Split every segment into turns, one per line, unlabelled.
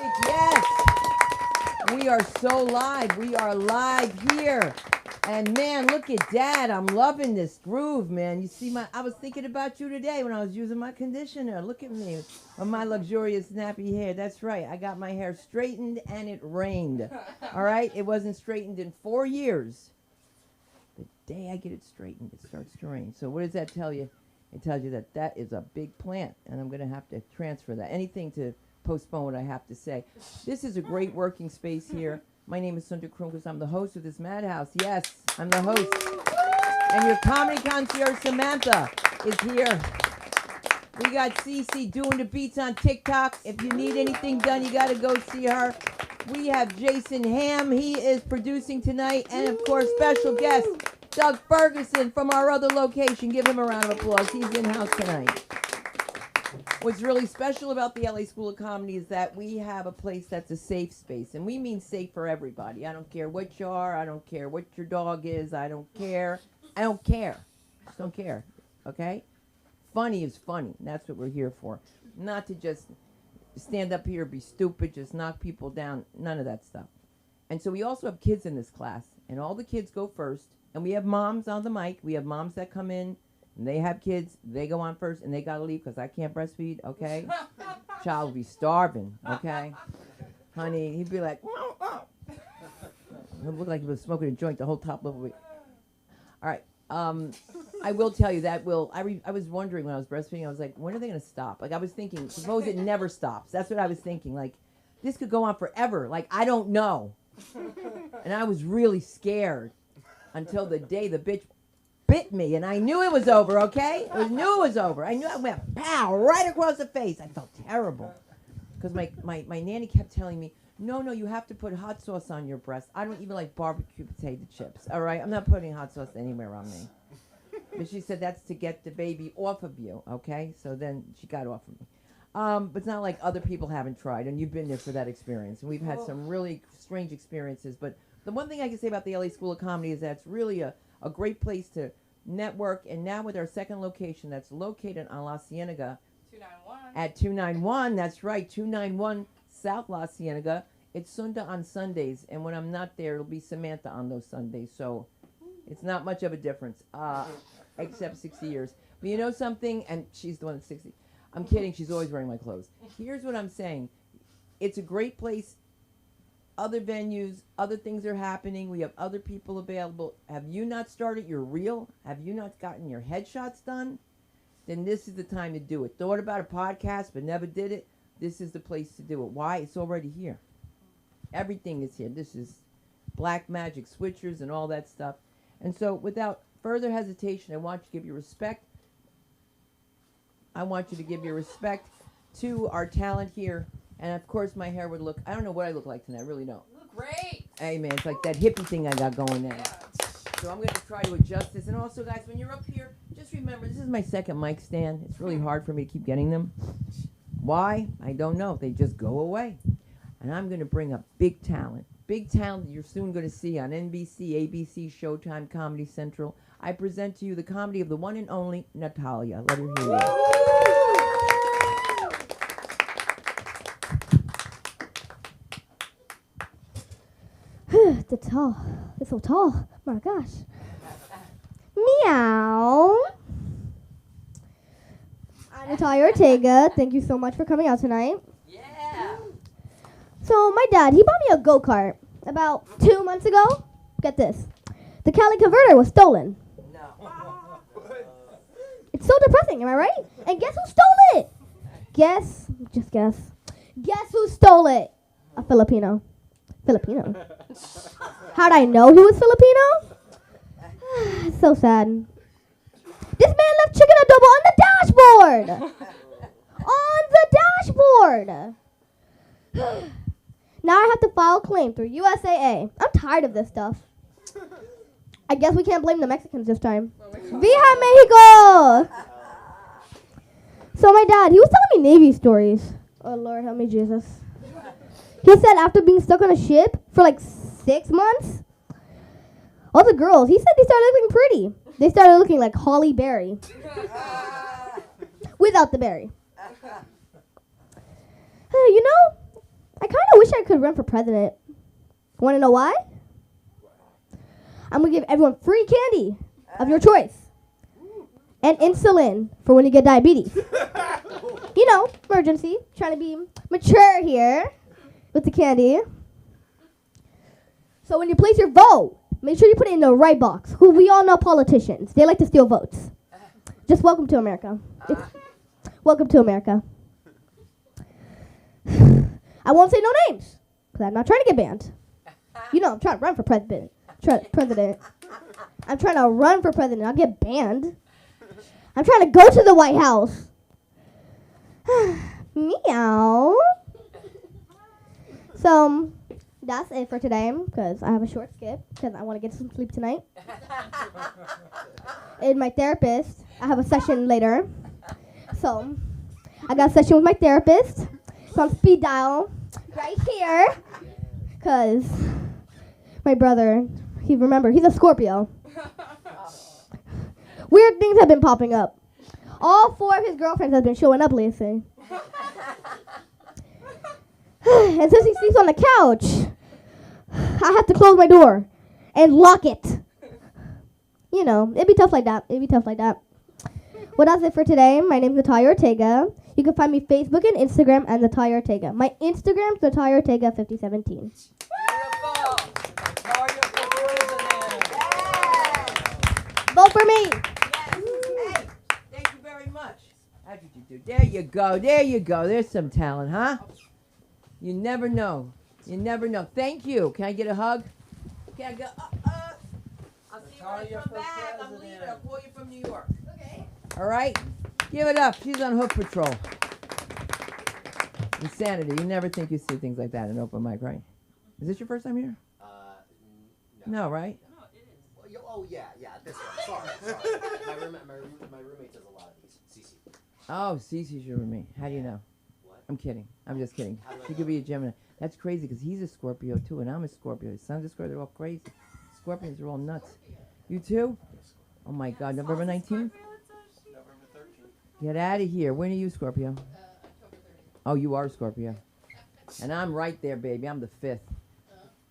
Yes, we are so live. We are live here. And man, look at Dad. I'm loving this groove, man. You see I was thinking about you today when I was using my conditioner. Look at me with my luxurious nappy hair. That's right. I got my hair straightened and it rained. All right? It wasn't straightened in 4 years. The day I get it straightened, it starts to rain. So what does that tell you? It tells you that that is a big plant, and I'm going to have to transfer that. Anything to postpone what I have to say. This is a great working space here. My name is Sunda because I'm the host of this madhouse. Yes, I'm the host. And your comedy concierge, Samantha, is here. We got CeCe doing the beats on TikTok. If you need anything done, you got to go see her. We have Jason Ham. He is producing tonight. And, of course, special guest, Doug Ferguson from our other location. Give him a round of applause. He's in-house tonight. What's really special about the LA School of Comedy is that we have a place that's a safe space. And we mean safe for everybody. I don't care what you are. I don't care what your dog is. I don't care. I don't care. Just don't care. Okay? Funny is funny. That's what we're here for. Not to just stand up here, be stupid, just knock people down. None of that stuff. And so we also have kids in this class. And all the kids go first. And we have moms on the mic. We have moms that come in. And they have kids, they go on first, and they got to leave because I can't breastfeed, okay? Child will be starving, okay? Honey, he'd be like, he'll look like he was smoking a joint the whole top level. All right, I will tell you that I was wondering when I was breastfeeding, I was like, when are they going to stop? Like, I was thinking, suppose it never stops. That's what I was thinking. Like, this could go on forever. Like, I don't know. And I was really scared until the day the bitch bit me, and I knew it was over, okay? I knew it was over. I knew I went pow right across the face. I felt terrible because my nanny kept telling me, no, you have to put hot sauce on your breast. I don't even like barbecue potato chips, all right? I'm not putting hot sauce anywhere on me. But she said that's to get the baby off of you, okay? So then she got off of me. But it's not like other people haven't tried, and you've been there for that experience. And we've had some really strange experiences. But the one thing I can say about the LA School of Comedy is that it's really a great place to network. And now with our second location that's located on La Cienega
291
at 291, that's right, 291 South La Cienega. It's Sunda on Sundays, and when I'm not there, it'll be Samantha on those Sundays. So it's not much of a difference, except 60 years. But you know something? And she's the one that's 60. I'm kidding. She's always wearing my clothes. Here's what I'm saying. It's a great place. Other venues, other things are happening. We have other people available. Have you not started your reel? Have you not gotten your headshots done? Then this is the time to do it. Thought about a podcast but never did it. This is the place to do it. Why? It's already here. Everything is here. This is black magic switchers and all that stuff. And so without further hesitation, I want you to give your respect. I want you to give your respect to our talent here. And, of course, my hair would look, I don't know what I look like tonight. I really don't.
You look great.
Hey, man, it's like that hippie thing I got going there.
Yeah.
So I'm going to try to adjust this. And also, guys, when you're up here, just remember, this is my second mic stand. It's really hard for me to keep getting them. Why? I don't know. They just go away. And I'm going to bring up big talent. Big talent that you're soon going to see on NBC, ABC, Showtime, Comedy Central. I present to you the comedy of the one and only Natalia. Let her hear you.
It's so tall. My gosh. Meow. I'm Natalia Ortega. Thank you so much for coming out tonight.
Yeah.
So my dad, he bought me a go-kart about 2 months ago. Get this. The Cali converter was stolen.
No.
It's so depressing, am I right? And guess who stole it? Just guess. Guess who stole it? A Filipino. How'd I know he was Filipino? So sad. This man left chicken adobo on the dashboard. On the dashboard. Now I have to file a claim through USAA. I'm tired of this stuff. I guess we can't blame the Mexicans this time. Viva Mexico! So my dad, he was telling me Navy stories. Oh Lord, help me Jesus. He said after being stuck on a ship for like 6 months, all the girls, he said they started looking pretty. They started looking like Holly Berry. Without the berry. You know, I kind of wish I could run for president. Want to know why? I'm going to give everyone free candy of your choice. And insulin for when you get diabetes. You know, emergency. Trying to be mature here with the candy. So when you place your vote, make sure you put it in the right box. Who we all know politicians. They like to steal votes. Just welcome to America. Welcome to America. I won't say no names, because I'm not trying to get banned. You know, I'm trying to run for president. I'm trying to run for president. I'll get banned. I'm trying to go to the White House. Meow. So, that's it for today, because I have a short skip, because I want to get some sleep tonight. And my therapist, I have a session later. So, I got a session with my therapist. So on speed dial right here, because my brother, he's a Scorpio. Weird things have been popping up. All 4 of his girlfriends have been showing up lately. And since he sleeps on the couch, I have to close my door and lock it. You know, it'd be tough like that. Well, that's it for today. My name is Natalia Ortega. You can find me Facebook and Instagram at Natalia Ortega. My Instagram is Natalia Ortega 5017.
Beautiful. Natalia for president. Yes.
Vote for me.
Yes. Hey, thank you very much. How did you do? There you go. There's some talent, huh? You never know. Thank you. Can I get a hug? Can I go? I'll see you when I come back. I'm leaving. I'll call you from New York.
Okay.
All right? Give it up. She's on Hook Patrol. Insanity. You never think you see things like that in open mic, right? Is this your first time here? No, right?
No, it is. Oh, yeah, this one. Sorry. My roommate does a lot of these. CeCe.
Oh, CeCe's your roommate. How do you know?
What?
I'm kidding. I'm just kidding. She could be a Gemini. That's crazy because he's a Scorpio too, and I'm a Scorpio. His son's a Scorpio. They're all crazy. Scorpions are all nuts. You too? Oh, my God. November 19th?
November 13th.
Get out of here. When are you, Scorpio?
October 30th.
Oh, you are Scorpio. And I'm right there, baby. I'm the 5th.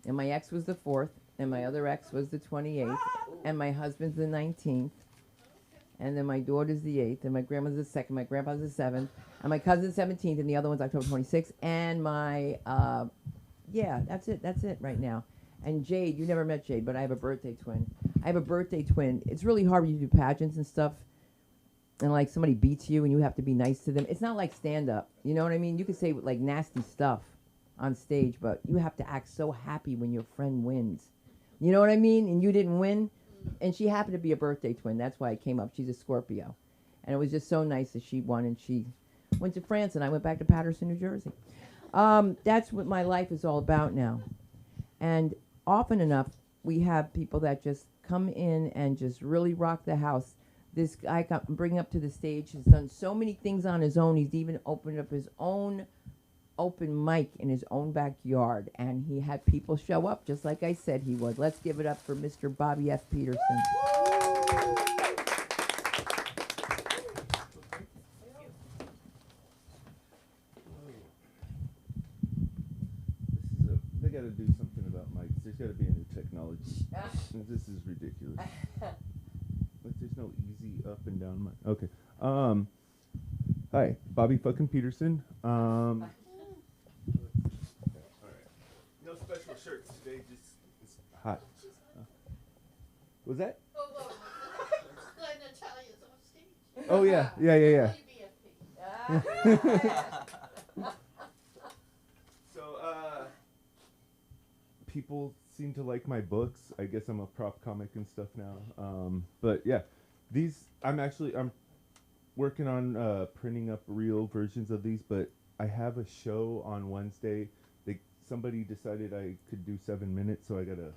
And my ex was the 4th. And my other ex was the 28th. And my husband's the 19th. And then my daughter's the 8th. And my grandma's the 2nd. My grandpa's the 7th. And my cousin's 17th. And the other one's October 26th. And my, yeah, that's it right now. And Jade, you never met Jade, but I have a birthday twin. It's really hard when you do pageants and stuff. And like somebody beats you and you have to be nice to them. It's not like stand-up. You know what I mean? You could say like nasty stuff on stage, but you have to act so happy when your friend wins. You know what I mean? And you didn't win. And she happened to be a birthday twin. That's why it came up. She's a Scorpio. And it was just so nice that she won and she went to France and I went back to Peterson, New Jersey. That's what my life is all about now. And often enough, we have people that just come in and just really rock the house. This guy bring up to the stage has done so many things on his own. He's even opened up his own open mic in his own backyard, and he had people show up just like I said he would. Let's give it up for Mr. Bobby F. Peterson.
They got to do something about mics. There's got to be a new technology. This is ridiculous. Like, there's no easy up and down mic. Okay. Hi, Bobby fucking Peterson. All right. No special shirts today. Just it's hot. Was that?
Oh, well, Natalia's on stage.
Oh yeah. So, people seem to like my books. I guess I'm a prop comic and stuff now. But yeah, I'm working on printing up real versions of these. But I have a show on Wednesday. Somebody decided I could do 7 minutes, so I gotta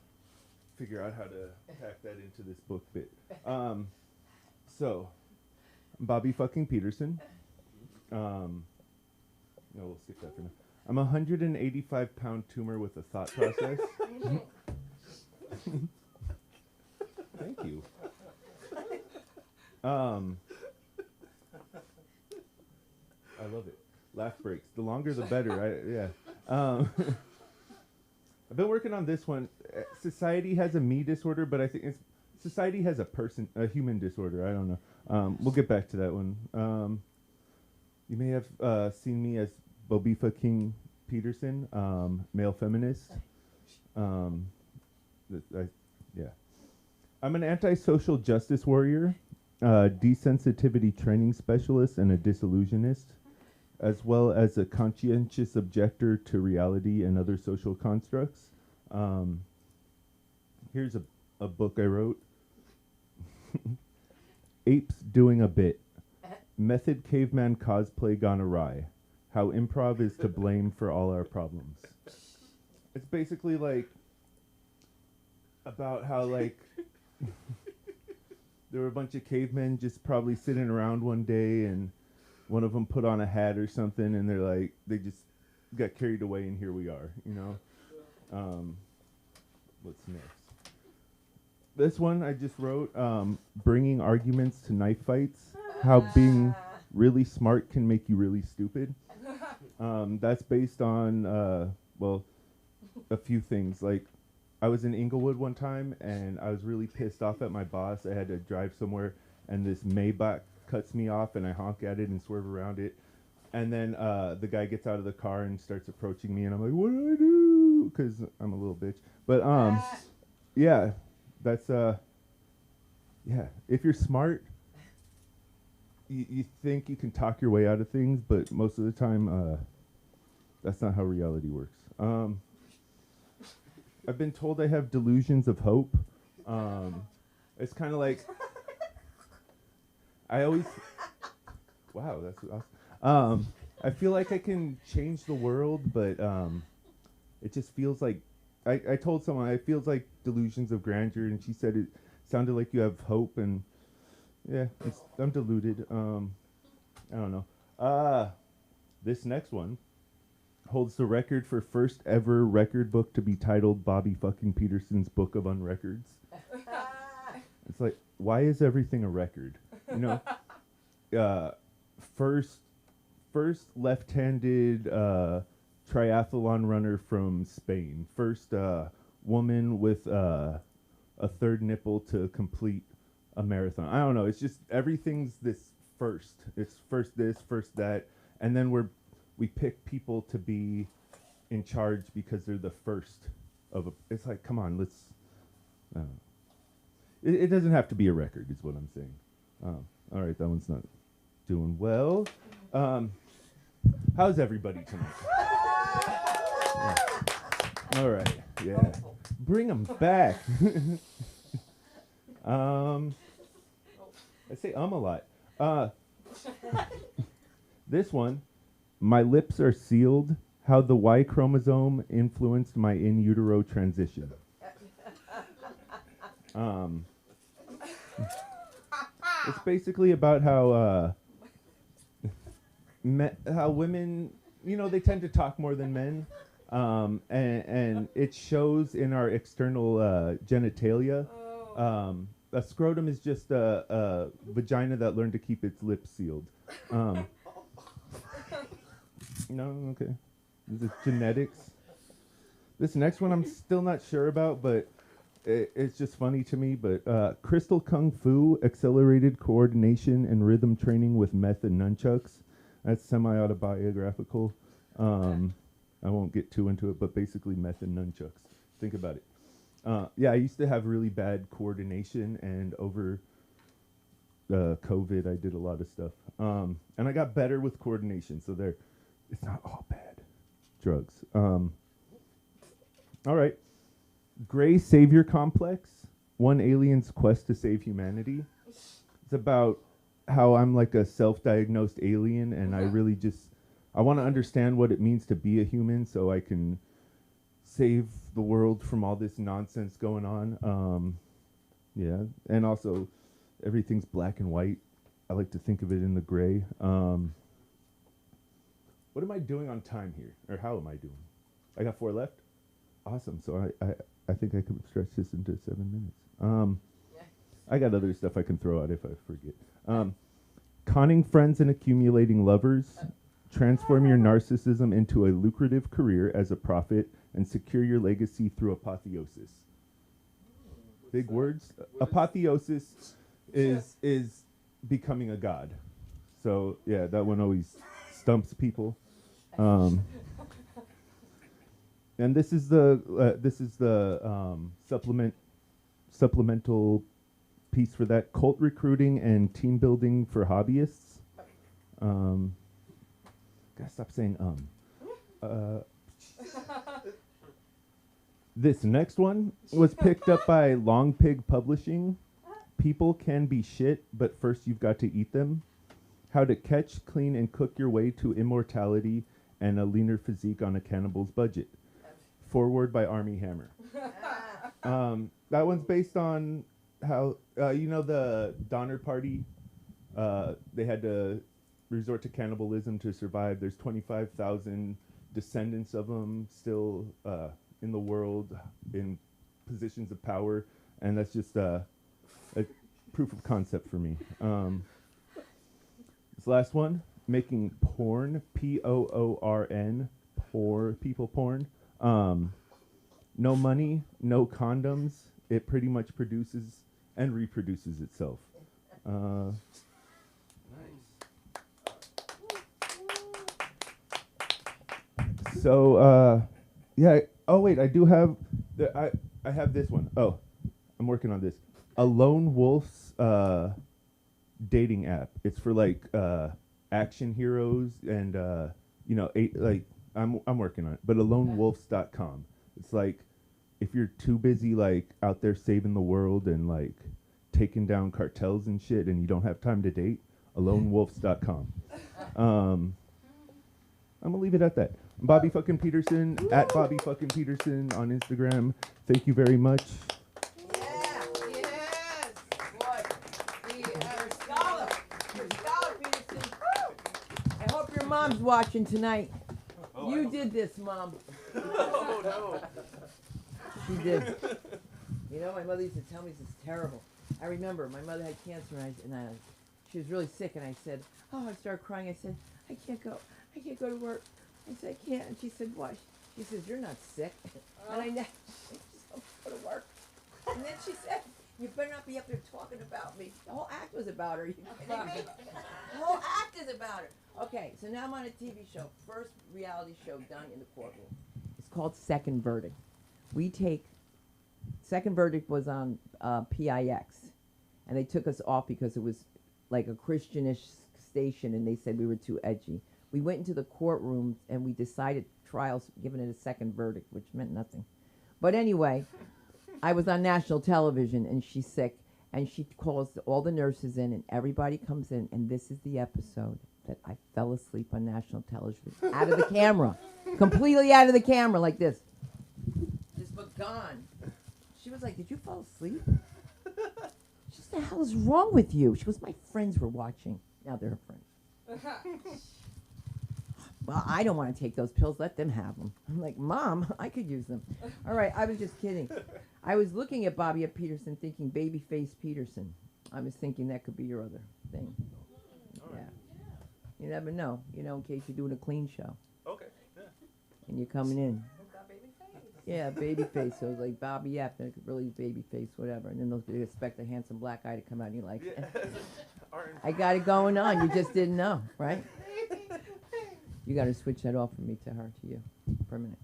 figure out how to pack that into this book bit. So, Bobby fucking Peterson. No, we'll skip that for now. I'm a 185-pound tumor with a thought process. Thank you. I love it. Laugh breaks. The longer the better. Yeah. I've been working on this one. Society has a me disorder, but I think society has a human disorder. I don't know. We'll get back to that one. You may have seen me as Bobifa King Peterson, male feminist. Yeah. I'm an antisocial justice warrior, desensitivity training specialist, and a disillusionist, as well as a conscientious objector to reality and other social constructs. Here's a book I wrote. Apes Doing a Bit. Method Caveman Cosplay Gone Awry. How improv is to blame for all our problems. It's basically like about how like there were a bunch of cavemen just probably sitting around one day, and one of them put on a hat or something, and they're like, they just got carried away, and here we are, you know. What's next? This one I just wrote, bringing arguments to knife fights, how being really smart can make you really stupid. That's based on, well, a few things. Like, I was in Inglewood one time, and I was really pissed off at my boss. I had to drive somewhere, and this Maybach cuts me off, and I honk at it and swerve around it. And then the guy gets out of the car and starts approaching me, and I'm like, what do I do? Because I'm a little bitch. But, yeah, that's, yeah. If you're smart, you think you can talk your way out of things, but most of the time, that's not how reality works. I've been told I have delusions of hope. It's kind of like I always. Wow, that's awesome. I feel like I can change the world, but it just feels like I told someone it feels like delusions of grandeur, and she said it sounded like you have hope, and yeah, I'm deluded. I don't know. This next one holds the record for first ever record book to be titled Bobby fucking Peterson's Book of Unrecords. It's like, why is everything a record? You know, first left-handed triathlon runner from Spain. First woman with a third nipple to complete a marathon. I don't know. It's just everything's this first. It's first this, first that, and then we pick people to be in charge because they're the first of a. It's like, come on, let's. It doesn't have to be a record, is what I'm saying. All right, that one's not doing well. How's everybody tonight? Yeah. All right, yeah. Bring them back. I say a lot. This one. My lips are sealed. How the Y chromosome influenced my in utero transition. It's basically about how how women, you know, they tend to talk more than men, and it shows in our external genitalia. A scrotum is just a vagina that learned to keep its lips sealed. No, okay. This is genetics. This next one I'm still not sure about, but it's just funny to me. But Crystal Kung Fu, accelerated coordination and rhythm training with meth and nunchucks. That's semi-autobiographical. I won't get too into it, but basically meth and nunchucks. Think about it. Yeah, I used to have really bad coordination, and over COVID, I did a lot of stuff. And I got better with coordination, so there. It's not all bad. Drugs. All right. Gray Savior Complex. One alien's quest to save humanity. It's about how I'm like a self-diagnosed alien, and I really I want to understand what it means to be a human so I can save the world from all this nonsense going on. Yeah. And also, everything's black and white. I like to think of it in the gray. What am I doing on time here? Or how am I doing? I got 4 left? Awesome. So I think I could stretch this into 7 minutes. I got other stuff I can throw out if I forget. Conning friends and accumulating lovers. Transform your narcissism into a lucrative career as a prophet and secure your legacy through apotheosis. Big words. Apotheosis is becoming a god. So yeah, that one always stumps people. And this is the supplemental piece for that: cult recruiting and team building for hobbyists. Gotta stop saying This next one was picked up by Long Pig Publishing. People can be shit, but first you've got to eat them. How to catch, clean, and cook your way to immortality and a leaner physique on a cannibal's budget. Forward by Armie Hammer. That one's based on how, the Donner Party, they had to resort to cannibalism to survive. There's 25,000 descendants of them still in the world in positions of power, and that's just a proof of concept for me. This last one, making porn, P-O-O-R-N, poor people porn. No money, no condoms. It pretty much produces and reproduces itself. So, yeah. Oh wait, I do have I have this one. Oh, I'm working on this. A lone wolf's dating app. It's for like action heroes and I'm working on it. But alonewolves.com. It's like if you're too busy like out there saving the world and like taking down cartels and shit and you don't have time to date, alonewolves.com. I'm gonna leave it at that. I'm Bobby fucking Peterson at Bobby fucking Peterson on Instagram. Thank you very much.
Yeah. Yes. Boy. You're a scholar. You're a scholar, Peterson. I hope your mom's watching tonight. You did this, Mom.
Oh no.
She did. You know, my mother used to tell me this is terrible. I remember my mother had cancer and she was really sick, and I said, I started crying. I said, I can't go to work. I said, I can't. And she said, why? She says, you're not sick. And I just don't go to work. And then she said, you better not be up there talking about me. The whole act was about her. You kidding me? The whole act is about her. Okay, so now I'm on a TV show. First reality show done in the courtroom. It's called Second Verdict. Second Verdict was on PIX. And they took us off because it was like a Christianish station, and they said we were too edgy. We went into the courtroom and we decided trials, giving it a second verdict, which meant nothing. But anyway, I was on national television, and she's sick, and she calls all the nurses in, and everybody comes in, and this is the episode that I fell asleep on national television, out of the camera, completely out of the camera, like this. Just but gone. She was like, did you fall asleep? She said, the hell is wrong with you? She goes, my friends were watching. Now they're her friends. Well, I don't want to take those pills. Let them have them. I'm like, Mom, I could use them. All right, I was just kidding. I was looking at Bobby at Peterson thinking Babyface Peterson. I was thinking that could be your other thing. Yeah. You never know, in case you're doing a clean show.
Okay. Yeah.
And you're coming in. Yeah, Babyface. So it was like Bobby F. And it could really Babyface, whatever. And then they'll expect a handsome black guy to come out and you're like, I got it going on. You just didn't know, right? You got to switch that off from me to her, to you, for a minute.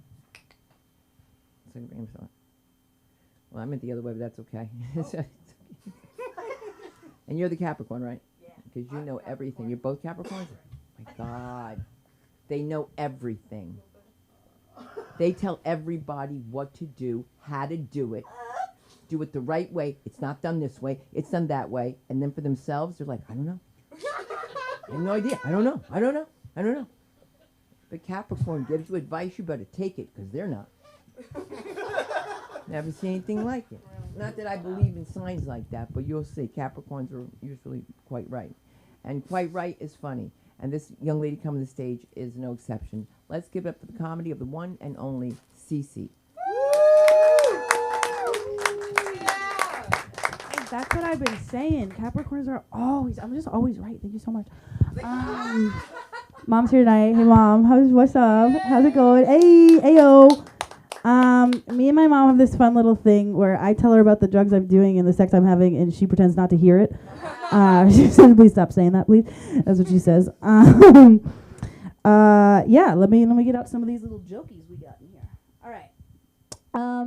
Well, I meant the other way, but that's okay. And you're the Capricorn, right? Yeah. Because you know everything. You're both Capricorns? Oh, my God. They know everything. They tell everybody what to do, how to do it the right way. It's not done this way. It's done that way. And then for themselves, they're like, I don't know. I have no idea. I don't know. But Capricorn gives you advice, you better take it, because they're not. Never seen anything like it. Not that I believe in signs like that, but you'll see. Capricorns are usually quite right. And quite right is funny. And this young lady coming to the stage is no exception. Let's give it up for the comedy of the one and only CeCe.
That's what I've been saying. Capricorns are always, I'm just always right. Thank you so much. Mom's here tonight. Hey, Mom. What's up? How's it going? Hey, ayo. Me and my mom have this fun little thing where I tell her about the drugs I'm doing and the sex I'm having, and she pretends not to hear it. She says, "Please stop saying that, please." That's what she says. Yeah. Let me get out some of these little jokies we got in here. All right.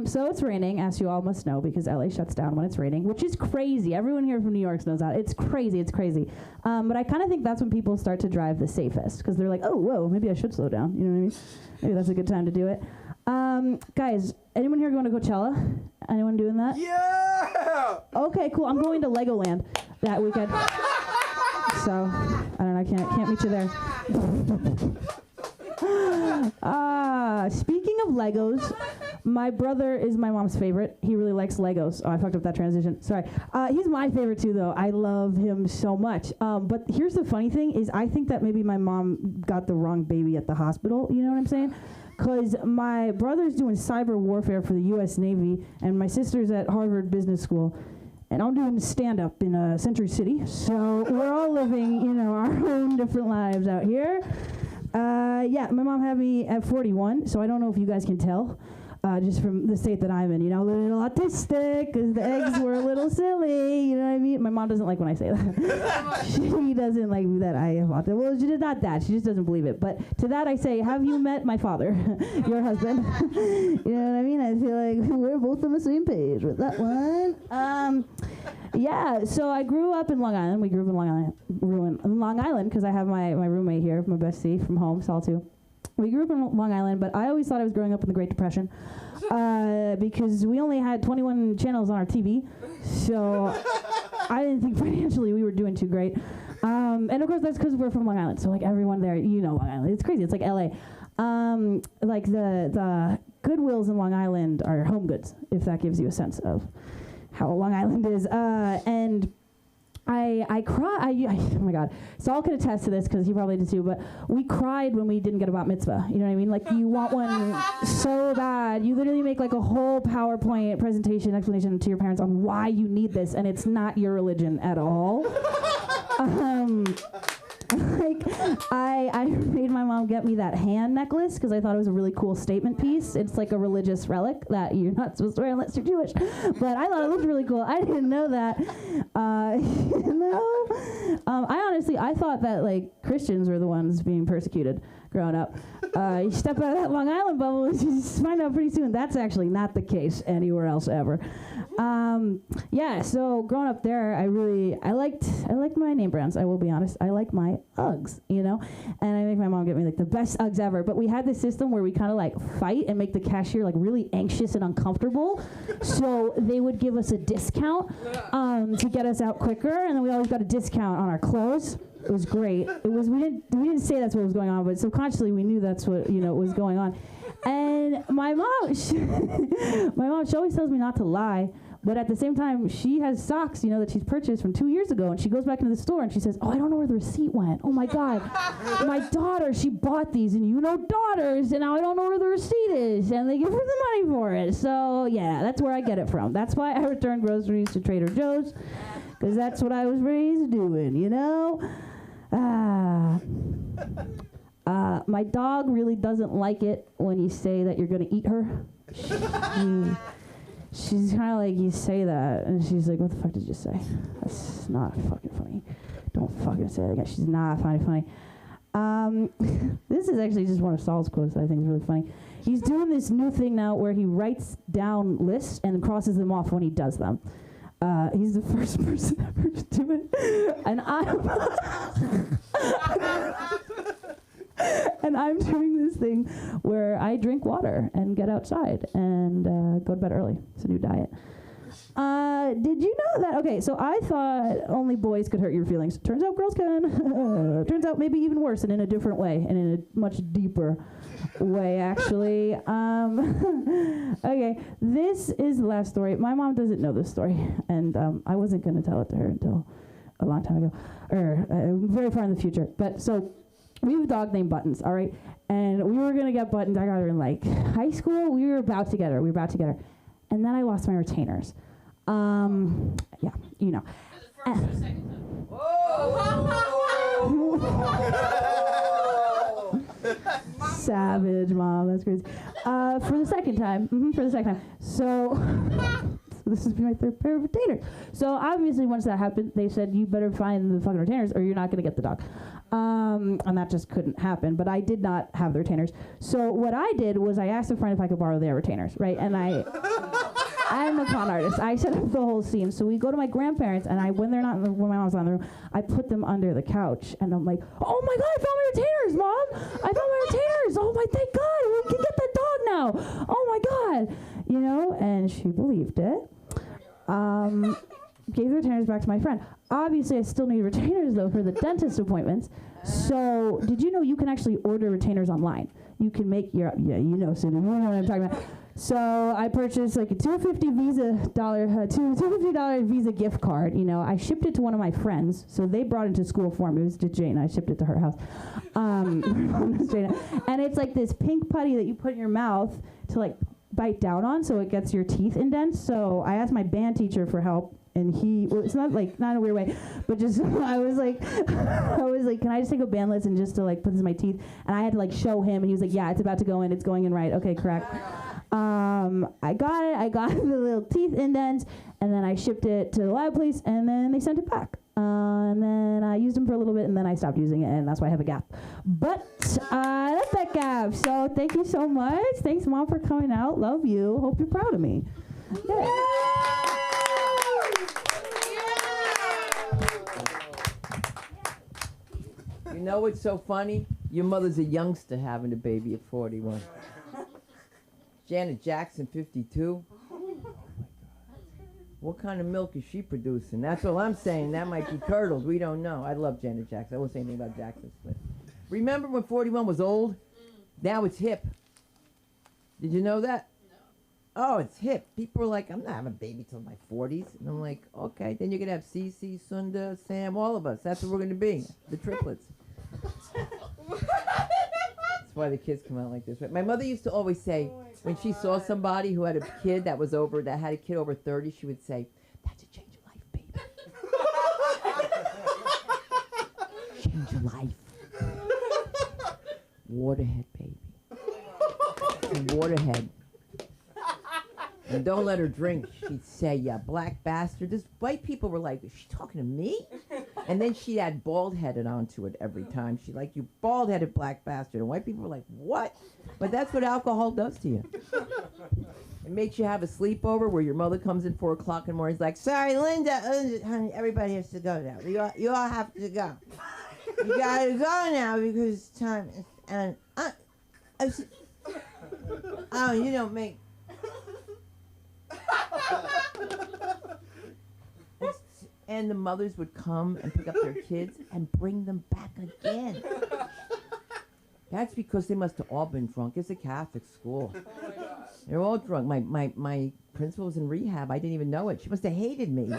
So it's raining, as you all must know, because LA shuts down when it's raining, which is crazy. Everyone here from New York knows that. It's crazy. But I kind of think that's when people start to drive the safest, because they're like, oh, whoa, maybe I should slow down. You know what I mean? Maybe that's a good time to do it. Guys, anyone here going to Coachella? Anyone doing that?
Yeah!
Okay, cool. I'm going to Legoland that weekend. So, I don't know, I can't meet you there. Speaking of Legos, my brother is my mom's favorite. He really likes Legos. Oh, I fucked up that transition. Sorry. He's my favorite too, though. I love him so much. But here's the funny thing is I think that maybe my mom got the wrong baby at the hospital. You know what I'm saying? Because my brother's doing cyber warfare for the U.S. Navy, and my sister's at Harvard Business School. And I'm doing stand-up in Century City. So we're all living, our own different lives out here. Yeah, my mom had me at 41, so I don't know if you guys can tell, just from the state that I'm in, a little autistic, because the eggs were a little silly, you know what I mean? My mom doesn't like when I say that. She doesn't like that I have autism. Well, she did not that. She just doesn't believe it. But to that I say, have you met my father, your husband? You know what I mean? I feel like we're both on the same page with that one. Yeah, so I grew up in Long Island. We grew up in Long Island because I have my roommate here, my bestie from home, Sal too. We grew up in Long Island, but I always thought I was growing up in the Great Depression because we only had 21 channels on our TV, so I didn't think financially we were doing too great. And of course that's because we're from Long Island, so like everyone there, Long Island. It's crazy. It's like LA. Like the Goodwills in Long Island are Home Goods, if that gives you a sense of how Long Island is. And I cry. Oh my God. Saul can attest to this because he probably did too. But we cried when we didn't get a bat mitzvah. You know what I mean? Like you want one so bad. You literally make like a whole PowerPoint presentation explanation to your parents on why you need this, and it's not your religion at all. Like I made my mom get me that hand necklace because I thought it was a really cool statement piece. It's like a religious relic that you're not supposed to wear unless you're Jewish. But I thought it looked really cool. I didn't know that. I thought that like Christians were the ones being persecuted growing up. You step out of that Long Island bubble and you just find out pretty soon that's actually not the case anywhere else ever. Yeah, so growing up there, I liked my name brands. I will be honest. I like my Uggs, and I make my mom get me like the best Uggs ever. But we had this system where we kind of like fight and make the cashier like really anxious and uncomfortable. So they would give us a discount to get us out quicker, and then we always got a discount on our clothes. It was great. We didn't say that's what was going on, but subconsciously we knew that's what was going on. And my mom, she always tells me not to lie, but at the same time, she has socks, that she's purchased from 2 years ago, and she goes back into the store and she says, "Oh, I don't know where the receipt went. Oh my God, my daughter, she bought these, and daughters, and now I don't know where the receipt is, and they give her the money for it." So yeah, that's where I get it from. That's why I return groceries to Trader Joe's, because that's what I was raised doing, My dog really doesn't like it when you say that you're going to eat her. She's kind of like, you say that, and she's like, "What the fuck did you say? That's not fucking funny. Don't fucking say it again." She's not funny. This is actually just one of Saul's quotes that I think is really funny. He's doing this new thing now where he writes down lists and crosses them off when he does them. He's the first person ever to do it. And I'm doing this thing where I drink water and get outside and go to bed early. It's a new diet. Did you know that? Okay, so I thought only boys could hurt your feelings. Turns out girls can. Turns out maybe even worse and in a different way and in a much deeper way, actually. Okay, this is the last story. My mom doesn't know this story, and I wasn't going to tell it to her until a long time ago, or very far in the future. But so we have a dog named Buttons, all right? And we were going to get Buttons. I got her in like high school. We were about to get her. And then I lost my retainers. Yeah,
Is it first or second time?
Savage, Mom. That's crazy. For the second time. So, this is my third pair of retainers. So, obviously, once that happened, they said, you better find the fucking retainers or you're not going to get the dog. And that just couldn't happen. But I did not have the retainers. So, what I did was I asked a friend if I could borrow their retainers, right? And I'm a con artist. I set up the whole scene. So we go to my grandparents, and when they're not in the, when my mom's not in the room, I put them under the couch, and I'm like, oh my God, I found my retainers, Mom! I found my retainers! Oh my, thank God, we can get the dog now! Oh my God! You know, and she believed it. Gave the retainers back to my friend. Obviously, I still need retainers, though, for the dentist appointments. So, did you know you can actually order retainers online? You can make your, yeah, you know, Sunda, you know what I'm talking about. So I purchased like a $250 Visa gift card. You know, I shipped it to one of my friends, so they brought it to school for me. It was to Jane. I shipped it to her house. And it's like this pink putty that you put in your mouth to like bite down on, so it gets your teeth indents. So I asked my band teacher for help. And well, it's not like, not in a weird way, but just, I was like, can I just take a band lesson just to like put this in my teeth? And I had to like show him, and he was like, yeah, it's about to go in, it's going in right. Okay, correct. I got it, I got the little teeth indents, and then I shipped it to the lab place, and then they sent it back. And then I used them for a little bit, and then I stopped using it, and that's why I have a gap. But I left that gap, so thank you so much. Thanks, Mom, for coming out. Love you. Hope you're proud of me. Yeah.
You know what's so funny? Your mother's a youngster having a baby at 41. Janet Jackson, 52. What kind of milk is she producing? That's all I'm saying. That might be curdled. We don't know. I love Janet Jackson. I won't say anything about Jackson Smith. Remember when 41 was old? Now it's hip. Did you know that? Oh, it's hip. People are like, I'm not having a baby till my 40s. And I'm like, okay. Then you're going to have CeCe, Sunda, Sam, all of us. That's what we're going to be. The triplets. That's why the kids come out like this. Right? My mother used to always say, when she saw somebody who had a kid that had a kid over 30, she would say, that's a change of life, baby. Change of life. Waterhead, baby. Waterhead. And don't let her drink. She'd say, yeah, black bastard. This white people were like, is she talking to me? And then she'd add bald-headed onto it every time. She'd like, you bald-headed black bastard. And white people were like, what? But that's what alcohol does to you. It makes you have a sleepover where your mother comes in 4 o'clock in the morning. It's like, sorry, Linda, honey, everybody has to go now. You all have to go. You gotta go now because time is, and oh, you don't make. And the mothers would come and pick up their kids and bring them back again. That's because they must have all been drunk. It's a Catholic school. They're all drunk. My principal was in rehab. I didn't even know it. She must have hated me.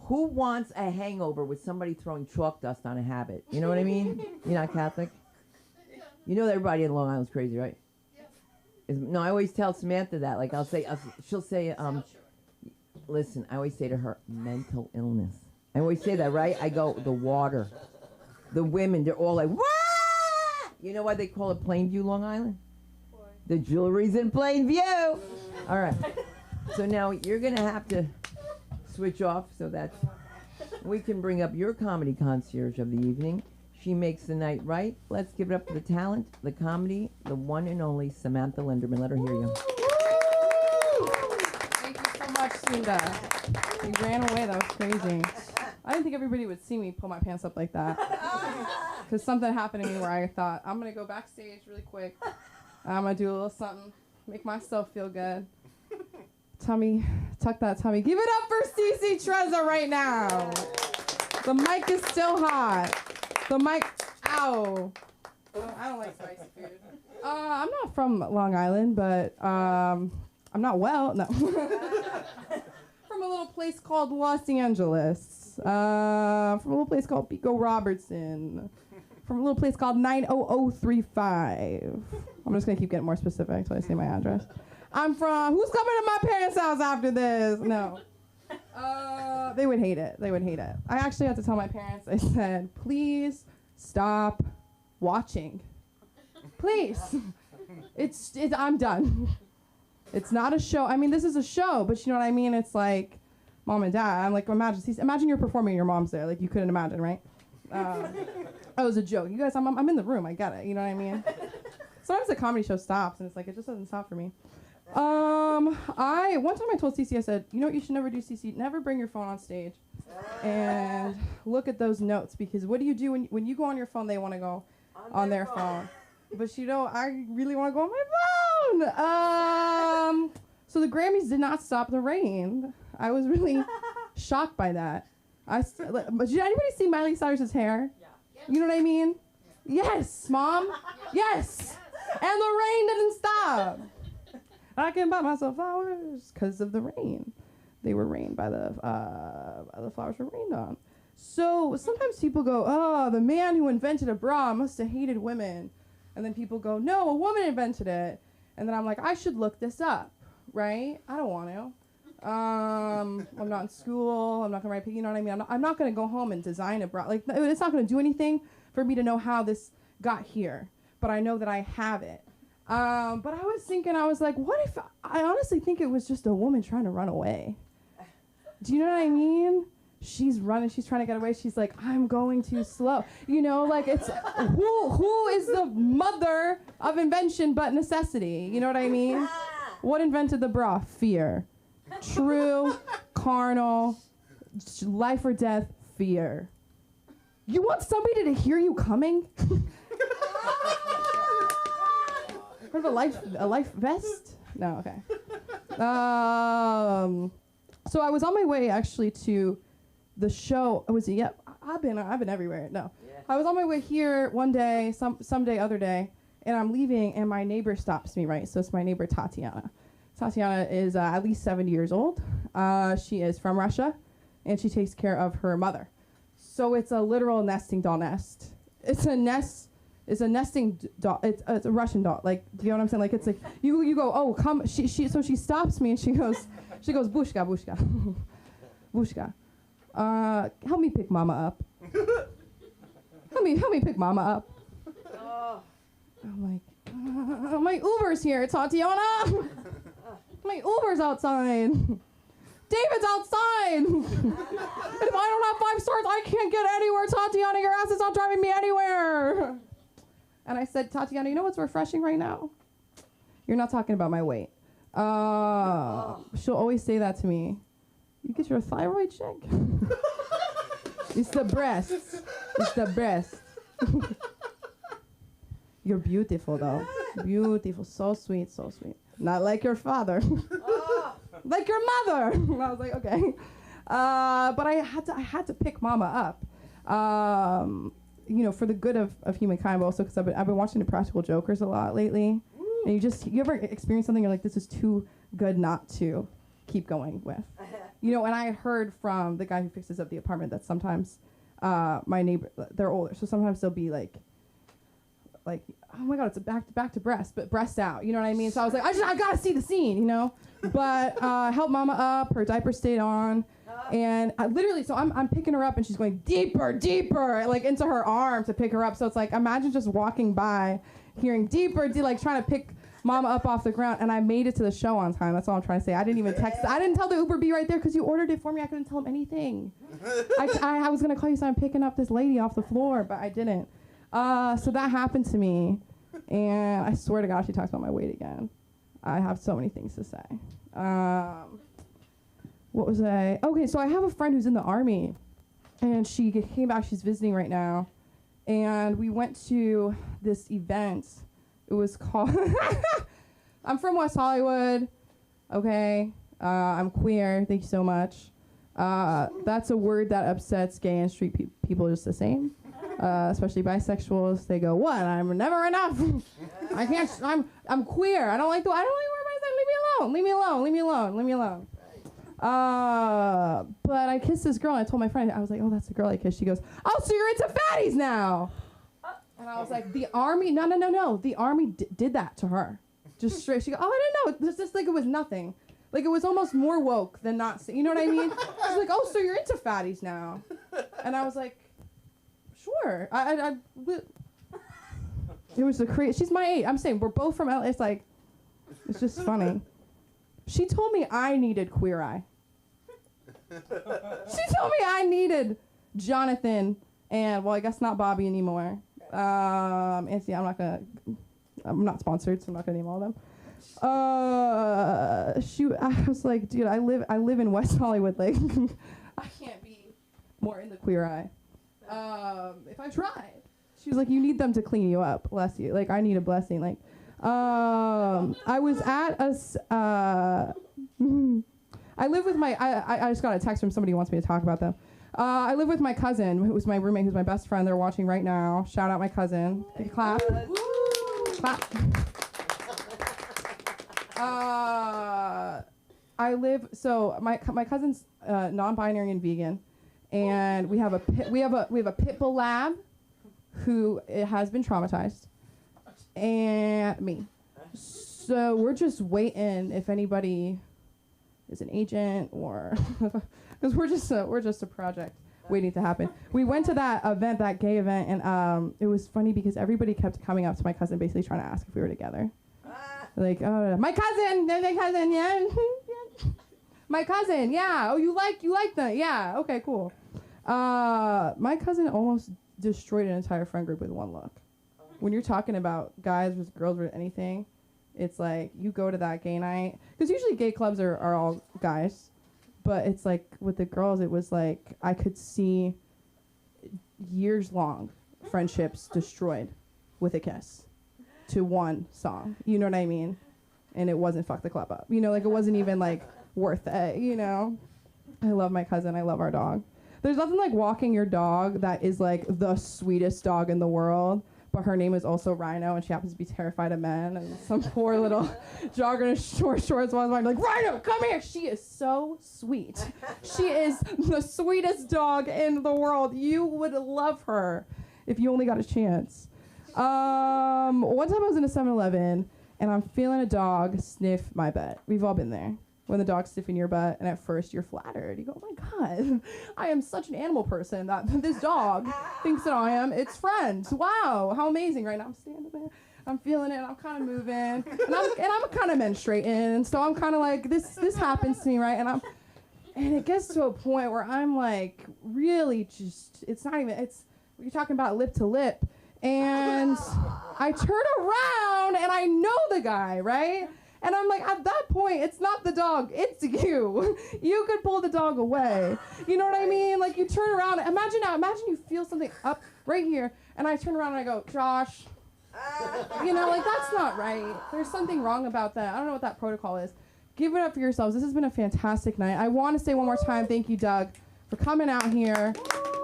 Who wants a hangover with somebody throwing chalk dust on a habit? You know what I mean? You're not Catholic? You know that everybody in Long Island's crazy, right? No, I always tell Samantha that. Like, she'll say, listen, I always say to her, mental illness. I always say that, right? I go, the water. The women, they're all like, what? You know why they call it Plainview, Long Island? Why? The jewelry's in Plainview. All right. So now you're going to have to switch off so that we can bring up your comedy concierge of the evening. She makes the night right. Let's give it up to the talent, the comedy, the one and only Samantha Linderman. Let her hear you.
Thank you so much, Sunda. You ran away. That was crazy. I didn't think everybody would see me pull my pants up like that. Because something happened to me where I thought, I'm going to go backstage really quick. I'm going to do a little something, make myself feel good. Tummy, tuck that tummy. Give it up for CeCe Trezor right now. The mic is still hot. The mic, ow. I don't like spicy food. I'm not from Long Island, but I'm not well, no. From a little place called Los Angeles. From a little place called Pico Robertson. From a little place called 90035. I'm just gonna keep getting more specific until I say my address. I'm from, who's coming to my parents' house after this? No. They would hate it. They would hate it. I actually had to tell my parents, I said, please stop watching. Please. I'm done. It's not a show. I mean, this is a show, but you know what I mean? It's like mom and dad. I'm like, imagine you're performing and your mom's there. Like, you couldn't imagine, right? That was a joke. You guys, I'm in the room. I get it. You know what I mean? Sometimes the comedy show stops, and it's like, it just doesn't stop for me. One time I told CeCe, I said, you know what you should never do, CeCe? Never bring your phone on stage and look at those notes, because what do you do when you go on your phone, they want to go on their phone. But you know, I really want to go on my phone. So the Grammys did not stop the rain. I was really shocked by that. But did anybody see Miley Cyrus's hair? Yeah. You know what I mean? Yes, Mom. Yes. And the rain didn't stop. I can buy myself flowers because of the rain. They were rained by the flowers were rained on. So sometimes people go, oh, the man who invented a bra must have hated women. And then people go, no, a woman invented it. And then I'm like, I should look this up, right? I don't want to. I'm not in school. I'm not going to write, you know what I mean? I'm not going to go home and design a bra. Like, it's not going to do anything for me to know how this got here. But I know that I have it. But I was thinking, I was like, what if, I honestly think it was just a woman trying to run away. Do you know what I mean? She's running, she's trying to get away. She's like, I'm going too slow. You know, like, it's, who is the mother of invention but necessity? You know what I mean? What invented the bra? Fear. True, carnal, life or death, fear. You want somebody to hear you coming? Heard of a life vest? No, okay. So I was on my way actually to the show. I've been everywhere. No, yeah. I was on my way here one day, someday, other day, and I'm leaving, and my neighbor stops me. Right, so it's my neighbor Tatiana. Tatiana is at least 70 years old. She is from Russia, and she takes care of her mother. So it's a literal nesting doll nest. It's a nest. It's a nesting doll. It's a Russian doll. Like, do you know what I'm saying? Like, it's like you go, oh, come. So she stops me and she goes, bushka, bushka, bushka. Help me pick mama up. help me pick mama up. Oh. I'm like, my Uber's here, Tatiana. My Uber's outside. David's outside. And if I don't have 5 stars, I can't get anywhere. Tatiana, your ass is not driving me anywhere. And I said, Tatiana, you know what's refreshing right now? You're not talking about my weight. She'll always say that to me. You get your thyroid check? It's the breasts. It's the breast. You're beautiful, though. Beautiful. So sweet, so sweet. Not like your father. Like your mother. And I was like, okay. But I had to pick mama up. You know, for the good of humankind, but also because I've been watching The Practical Jokers a lot lately. And you ever experience something, you're like, this is too good not to keep going with. You know, and I heard from the guy who fixes up the apartment that sometimes my neighbor, they're older, so sometimes they'll be like, oh my God, it's a back to breast, but breast out. You know what I mean? So I was like, I gotta see the scene, you know? But help mama up, her diaper stayed on. And literally, so I'm picking her up and she's going deeper, deeper, like into her arm to pick her up. So it's like, imagine just walking by, hearing deeper, like trying to pick mama up off the ground. And I made it to the show on time. That's all I'm trying to say. I didn't even text. I didn't tell the Uber be right there because you ordered it for me. I couldn't tell him anything. I was going to call you, so I'm picking up this lady off the floor, but I didn't. So that happened to me. And I swear to God, she talks about my weight again. I have so many things to say. What was I? Okay, so I have a friend who's in the Army, and she came back. She's visiting right now, and we went to this event. It was called, I'm from West Hollywood, okay? I'm queer, thank you so much. That's a word that upsets gay and straight people just the same, especially bisexuals. They go, what, I'm never enough. I can't, I'm queer. I don't like where everybody said, leave me alone, leave me alone, leave me alone, leave me alone. But I kissed this girl and I told my friend, I was like, oh, that's the girl I kissed. She goes, oh, so you're into fatties now. And I was like, the Army, no. The Army did that to her. Just straight. She goes, oh, I didn't know. It's just like it was nothing. Like it was almost more woke than not. You know what I mean? She's like, oh, so you're into fatties now. And I was like, sure. It was the crazy. She's my age. I'm saying we're both from LA. It's like, it's just funny. She told me I needed Queer Eye. She told me I needed Jonathan and, well, I guess not Bobby anymore. And see, I'm not sponsored, so I'm not gonna name all of them. I was like, dude, I live in West Hollywood. Like, I can't be more in the Queer Eye. If I tried. She was like, you need them to clean you up, bless you. Like, I need a blessing. Like, I was at I live with my, I just got a text from somebody who wants me to talk about them. I live with my cousin, who's my roommate, who's my best friend. They're watching right now. Shout out my cousin. Big clap. Clap. My cousin's non-binary and vegan, and we have a pit bull lab who has been traumatized, and me. So we're just waiting if anybody is an agent or because we're just a project waiting to happen. We went to that event, that gay event, and it was funny because everybody kept coming up to my cousin, basically trying to ask if we were together. Like, oh, my cousin, yeah, my cousin, yeah. Oh, you like them, yeah. Okay, cool. My cousin almost destroyed an entire friend group with one look. When you're talking about guys versus girls or anything, it's like you go to that gay night because usually gay clubs are all guys, but it's like with the girls, it was like I could see years long friendships destroyed with a kiss to one song. You know what I mean? And it wasn't fuck the club up. You know, like it wasn't even like worth it. You know, I love my cousin. I love our dog. There's nothing like walking your dog that is like the sweetest dog in the world, but her name is also Rhino, and she happens to be terrified of men. And some poor little jogger in shorts was like, Rhino, come here. She is so sweet. She is the sweetest dog in the world. You would love her if you only got a chance. One time I was in a 7-Eleven, and I'm feeling a dog sniff my butt. We've all been there. When the dog's sniffing your butt, and at first you're flattered. You go, oh my God, I am such an animal person that this dog thinks that I am its friend. Wow, how amazing, right? Now I'm standing there, I'm feeling it, I'm kind of moving, and I'm kind of menstruating, so I'm kind of like, this happens to me, right? And it gets to a point where I'm like, really just, you're talking about lip to lip, and I turn around, and I know the guy, right? And I'm like, at that point, it's not the dog, it's you. You could pull the dog away. You know what I mean? Like, you turn around. Imagine you feel something up right here, and I turn around and I go, Josh. You know, like, that's not right. There's something wrong about that. I don't know what that protocol is. Give it up for yourselves. This has been a fantastic night. I want to say one more time, thank you, Doug, for coming out here.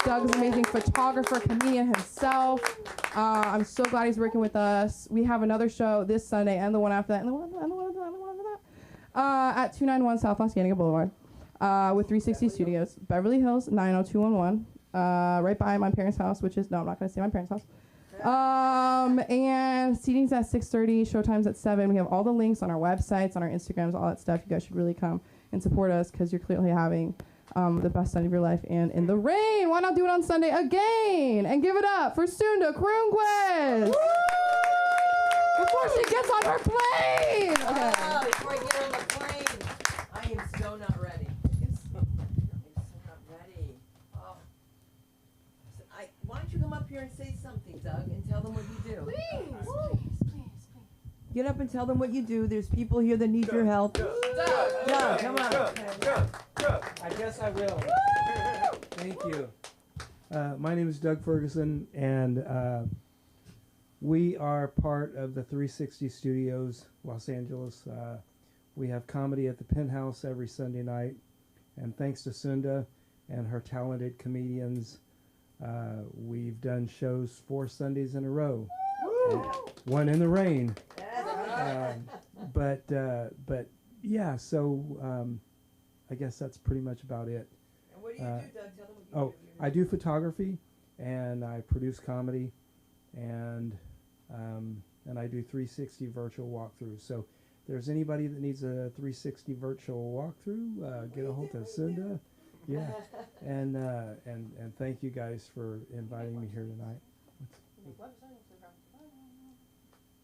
Doug's an amazing photographer, comedian himself. I'm so glad he's working with us. We have another show this Sunday and the one after that, and the one after that, at 291 South Los Angeles Boulevard with 360 Studios, Beverly Hills, 90211, right by my parents' house, which is, no, I'm not going to say my parents' house. And seating's at 6:30, showtime's at 7. We have all the links on our websites, on our Instagrams, all that stuff. You guys should really come and support us because you're clearly having the best night of your life, and in the rain. Why not do it on Sunday again? And give it up for Sunda Kroonquist before she gets on her plane. Okay.
Before I get on the plane, I am so not ready. I'm so not ready. Oh. Why don't you come up here and say something, Doug, and tell them what you do?
Please.
Get up and tell them what you do. There's people here that need your help. Doug, come on.
I guess I will. Thank you. My name is Doug Ferguson, and we are part of the 360 Studios, Los Angeles. We have comedy at the Penthouse every Sunday night, and thanks to Sunda and her talented comedians, we've done shows 4 Sundays in a row. One in the rain. But yeah, so I guess that's pretty much about it.
And what do you do, Doug? Tell them what you do.
I do photography, and I produce comedy, and I do 360 virtual walkthroughs. So if there's anybody that needs a 360 virtual walkthrough, get a hold of Sunda. Yeah, and thank you guys for inviting me here tonight.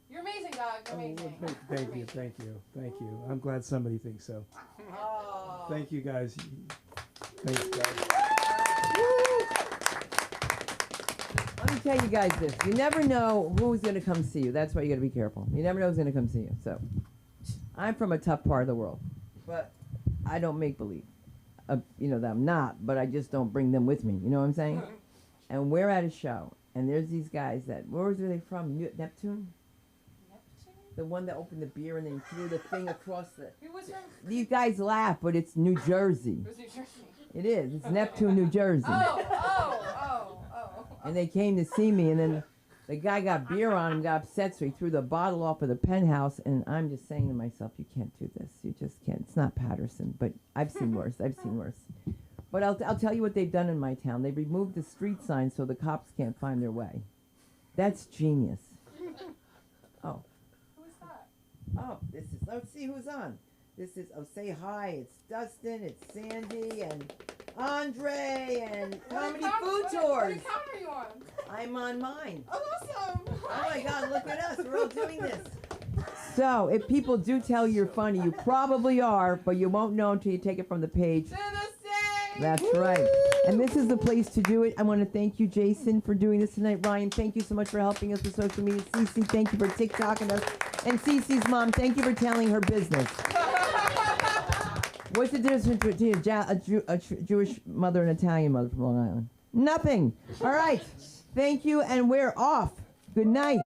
You're amazing, Doug. You're amazing.
Thank you, thank you, thank you. I'm glad somebody thinks so.
Oh.
Thank you, guys. Thanks, guys.
Let me tell you guys this. You never know who's going to come see you. That's why you got to be careful. You never know who's going to come see you. So, I'm from a tough part of the world. But I don't make believe. You know, that I'm not. But I just don't bring them with me. You know what I'm saying? And we're at a show. And there's these guys that, where are they from? Neptune? The one that opened the beer and then threw the thing across the...
Who was from?
These guys laugh, but it's New Jersey.
It was New Jersey.
It is. It's Neptune, New Jersey.
Oh.
And they came to see me, and then the guy got beer on him, got upset, so he threw the bottle off of the penthouse, and I'm just saying to myself, you can't do this. You just can't. It's not Peterson, but I've seen worse. But I'll tell you what they've done in my town. They removed the street signs so the cops can't find their way. That's genius. Oh.
Who is that?
Oh, let's see who's on. This is, say hi, it's Dustin, it's Sandy, and Andre, and Comedy Food Tours.
What account are you on?
I'm on mine.
Oh, awesome.
Oh my God, look at us, we're all doing this. So, if people do tell you're funny, you probably are, but you won't know until you take it from the page.
To the stage.
That's right. And this is the place to do it. I want to thank you, Jason, for doing this tonight. Ryan, thank you so much for helping us with social media. CeCe, thank you for TikToking us. And CeCe's mom, thank you for telling her business. What's the difference between a Jewish mother and an Italian mother from Long Island? Nothing. All right. Thank you, and we're off. Good night.